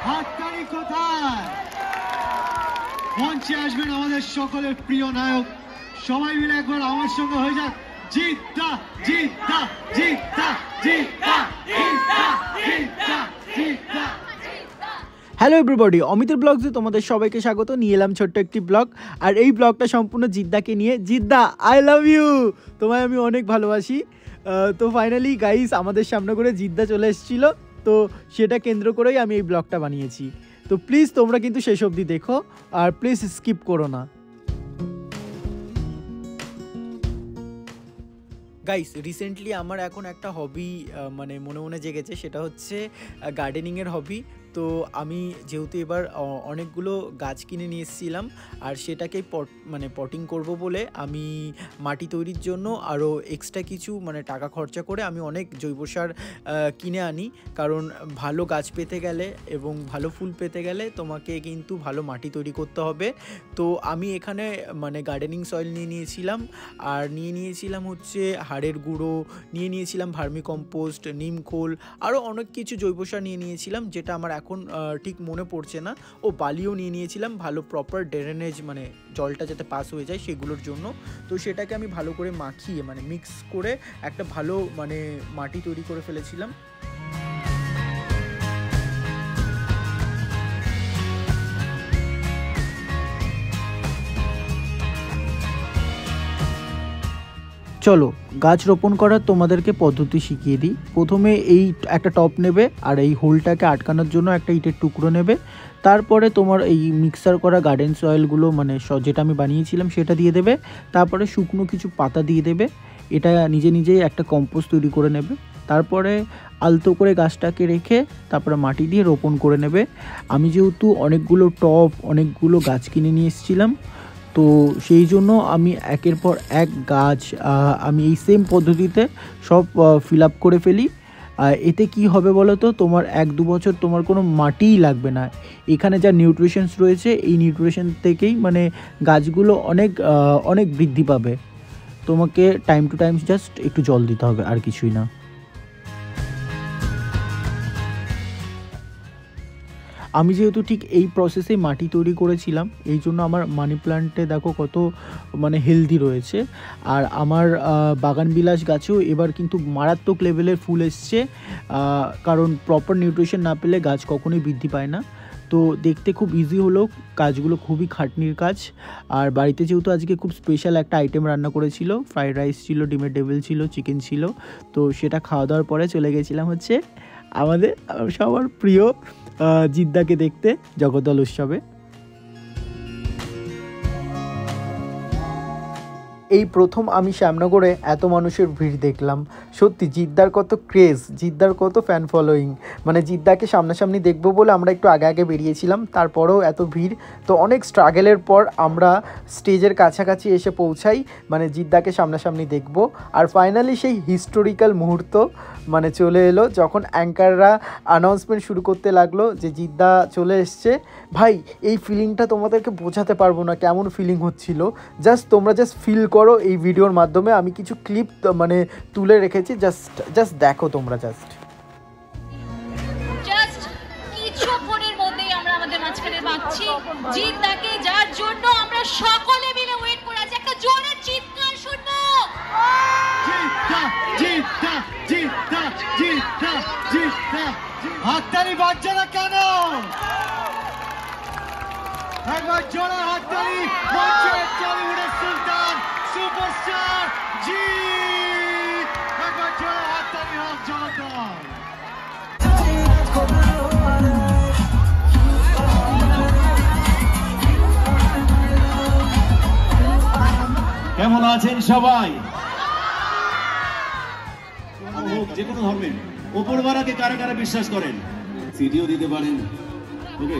হাততালি কোথায়? মঞ্চে আসবেন আমাদের সকলের প্রিয় নায়ক। সবাই মিলে একবার আমার সঙ্গে হয়ে যাক জিদ্দা জিদ্দা জিদ্দা জিদ্দা জিদ্দা জিদ্দা জিদ্দা। হ্যালো এভরিবডি, অমিতের ব্লগসে তোমাদের সবাইকে স্বাগত। নিয়ে এলাম ছোট্ট একটি ব্লগ, আর এই ব্লগটা সম্পূর্ণ জিদ্দাকে নিয়ে। জিদ্দা, আই লাভ ইউ, তোমায় আমি অনেক ভালোবাসি। তো ফাইনালি গাইস আমাদের সামনে করে জিদ্দা চলে এসেছিলো, তো সেটা কেন্দ্র করেই আমি এই ব্লগটা বানিয়েছি। তো প্লিজ তোমরা কিন্তু শেষ অবধি দেখো, আর প্লিজ স্কিপ করো না। গাইস রিসেন্টলি আমার এখন একটা হবি মানে মনে মনে জেগেছে, সেটা হচ্ছে গার্ডেনিংয়ের হবি। তো আমি যেহেতু এবার অনেকগুলো গাছ কিনে নিয়ে এসেছিলাম, আর সেটাকেই পটিং করব বলে আমি মাটি তৈরির জন্য আরও এক্সট্রা কিছু টাকা খরচা করে আমি অনেক জৈব সার কিনে আনি। কারণ ভালো গাছ পেতে গেলে এবং ভালো ফুল পেতে গেলে তোমাকে কিন্তু ভালো মাটি তৈরি করতে হবে। তো আমি এখানে গার্ডেনিং সয়েল নিয়ে নিয়েছিলাম, আর নিয়ে নিয়েছিলাম হচ্ছে হাড়ের গুঁড়ো, নিয়ে নিয়েছিলাম ভার্মি কম্পোস্ট, নিমখোল, আরও অনেক কিছু জৈব সার নিয়ে নিয়েছিলাম, যেটা আমার এখন ঠিক মনে পড়ছে না। ও বালিও নিয়ে নিয়েছিলাম, ভালো প্রপার ড্রেনেজ জলটা যাতে পাস হয়ে যায় সেগুলোর জন্য। তো সেটাকে আমি ভালো করে মাখিয়ে মিক্স করে একটা ভালো মাটি তৈরি করে ফেলেছিলাম। চলো গাছ রোপণ করার তোমাদেরকে পদ্ধতি শিখিয়ে দিই। প্রথমে এই একটা টব নেবে, আর এই হোলটাকে আটকানোর জন্য একটা ইটের টুকরো নেবে। তারপরে তোমার এই মিক্সার করা গার্ডেন সয়েলগুলো যেটা আমি বানিয়েছিলাম সেটা দিয়ে দেবে। তারপরে শুকনো কিছু পাতা দিয়ে দেবে। এটা নিজে নিজেই একটা কম্পোস্ট তৈরি করে নেবে। তারপরে আলতো করে গাছটাকে রেখে তারপরে মাটি দিয়ে রোপণ করে নেবে। আমি যেহেতু অনেকগুলো টব, অনেকগুলো গাছ কিনে নিয়ে এসেছিলাম, তো সেই জন্য আমি একের পর এক গাছ আমি এই সেম পদ্ধতিতে সব ফিল আপ করে ফেলি। এতে কি হবে বলো তো, তোমার 1-2 বছর তোমার কোনো মাটিই লাগবে না। এখানে যা নিউট্রিশনস রয়েছে, এই নিউট্রিশন থেকেই গাছগুলো অনেক বৃদ্ধি পাবে। তোমাকে টাইম টু টাইম জাস্ট একটু জল দিতে হবে, আর কিছুই না। আমি যেহেতু ঠিক এই প্রসেসে মাটি তৈরি করেছিলাম, এই জন্য আমার মানি প্ল্যান্টে দেখো কত হেলদি রয়েছে। আর আমার বাগান বিলাস গাছেও এবার কিন্তু মারাত্মক লেভেলের ফুল এসছে, কারণ প্রপার নিউট্রিশন না পেলে গাছ কখনোই বৃদ্ধি পায় না। তো দেখতে খুব ইজি হলো, কাজগুলো খুবই খাটনির কাজ। আর বাড়িতে যেহেতু আজকে খুব স্পেশাল একটা আইটেম রান্না করেছিল, ফ্রাইড রাইস ছিল, ডিমের ডেভিল ছিল, চিকেন ছিল, তো সেটা খাওয়া দাওয়ার পরে চলে গেছিলাম হচ্ছে আমাদের সবার প্রিয় জিদ্দাকে দেখতে জগদ্দল উৎসবে। এই প্রথম আমি শ্যামনগরে এত মানুষের ভিড় দেখলাম। সত্যি জিদ্দার কত ক্রেজ, জিদ্দার কত ফ্যান ফলোয়িং। জিদ্দাকে সামনাসামনি দেখবো বলে আমরা একটু আগে আগে বেরিয়েছিলাম, তারপরেও এত ভিড়। তো অনেক স্ট্রাগলের পর আমরা স্টেজের কাছাকাছি এসে পৌঁছাই, জিদ্দাকে সামনাসামনি দেখব। আর ফাইনালি সেই হিস্টোরিক্যাল মুহূর্ত চলে এলো, যখন অ্যাঙ্কাররা অ্যানাউন্সমেন্ট শুরু করতে লাগলো যে জিদ্দা চলে এসছে। ভাই এই ফিলিংটা তোমাদেরকে বোঝাতে পারবো না কেমন ফিলিং হচ্ছিল। তোমরা জাস্ট ফিল করো এই ভিডিওর মাধ্যমে। আমি কিছু ক্লিপ তুলে রেখেছি, জাস্ট দেখো তোমরা। জাস্ট কিছুক্ষণের মধ্যেই আমরা আমাদের মাঝখানে পাচ্ছি জিদ্দাকে, যার জন্য আমরা সকলে মিলে ওয়েট করে আছি। একটা জোরে চিৎকার শুনবো, জিদ্দা জিদ্দা জিদ্দা জিদ্দা জিদ্দা। হাততালি বাজছে না কেন? একবার জোরে হাততালি। টলিউডের সুলতান সুপারস্টার জিৎ, একবার জোরে হাততালি হোক জগদ্দল। কেমন আছেন সবাই? যে কোনো ধর্মের উপরওয়ালাকে কারা কারা বিশ্বাস করেন? সিটিও দিতে পারেন, ওকে?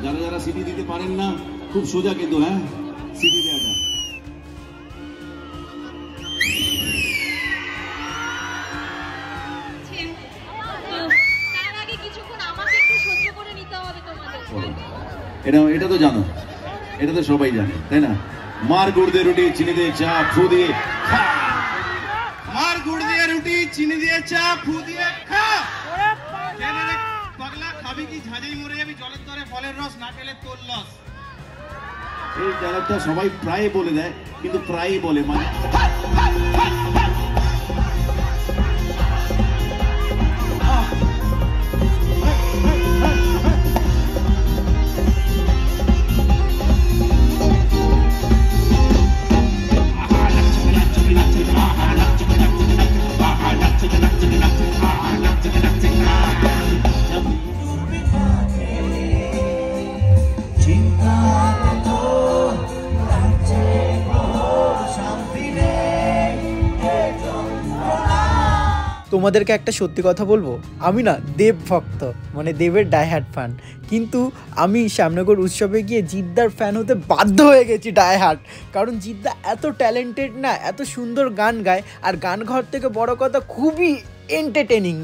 যারা যারা সিটি দিতে পারেন না, খুব সোজা কিন্তু, হ্যাঁ, সিটি দেওয়াটা। এটা তো জানো, এটা তো সবাই জানে, তাই না? মার গুড় দিয়ে রুটি, চিনি দিয়ে চা, ফু দিয়ে খা। মার গুড় দিয়ে রুটি, চিনি দিয়ে চা, ফু দিয়ে খা। পাগলা খাবে যাবি কি ঝাঁঝেই মরে যাবি, জলের দরে ফলের রস না খেলে তোর লস। এই ডায়লগটা সবাই প্রায় বলে দেয়, কিন্তু প্রায়ই বলে মানে তোমাদেরকে একটা সত্যি কথা বলবো, আমি না দেব ভক্ত, মানে দেবের ডাইহার্ট ফ্যান, কিন্তু আমি শ্যামনগর উৎসবে গিয়ে জিদ্দার ফ্যান হতে বাধ্য হয়ে গেছি ডাইহার্ট। কারণ জিদ্দা এত ট্যালেন্টেড না, এত সুন্দর গান গায়, আর গান ঘর থেকে বড় কথা খুবই এন্টারটেনিং,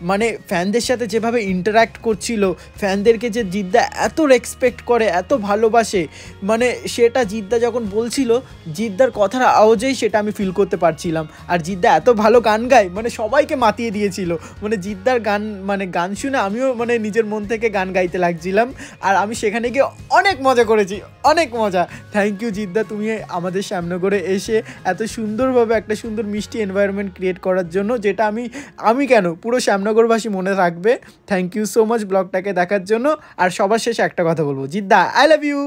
মানে ফ্যানদের সাথে যেভাবে ইন্টারাক্ট করছিল, ফ্যানদেরকে যে জিদ্দা এত রেসপেক্ট করে, এত ভালোবাসে, মানে সেটা জিদ্দা যখন বলছিল, জিদ্দার কথার আওয়াজেই সেটা আমি ফিল করতে পারছিলাম। আর জিদ্দা এত ভালো গান গায়, মানে সবাইকে মাতিয়ে দিয়েছিল, মানে জিদ্দার গান শুনে আমিও মানে নিজের মন থেকে গান গাইতে লাগছিলাম। আর আমি সেখানে গিয়ে অনেক মজা করেছি, অনেক মজা। থ্যাংক ইউ জিদ্দা, তুমি আমাদের শ্যামনগরে এসে এত সুন্দরভাবে একটা সুন্দর মিষ্টি এনভায়রনমেন্ট ক্রিয়েট করার জন্য, যেটা আমি কেন পুরো শ্যামনগরবাসী মনে রাখবে। থ্যাংক ইউ সো মাচ ব্লগটাকে দেখার জন্য। আর সবার শেষে একটা কথা বলবো, জিদ্দা আই লাভ ইউ।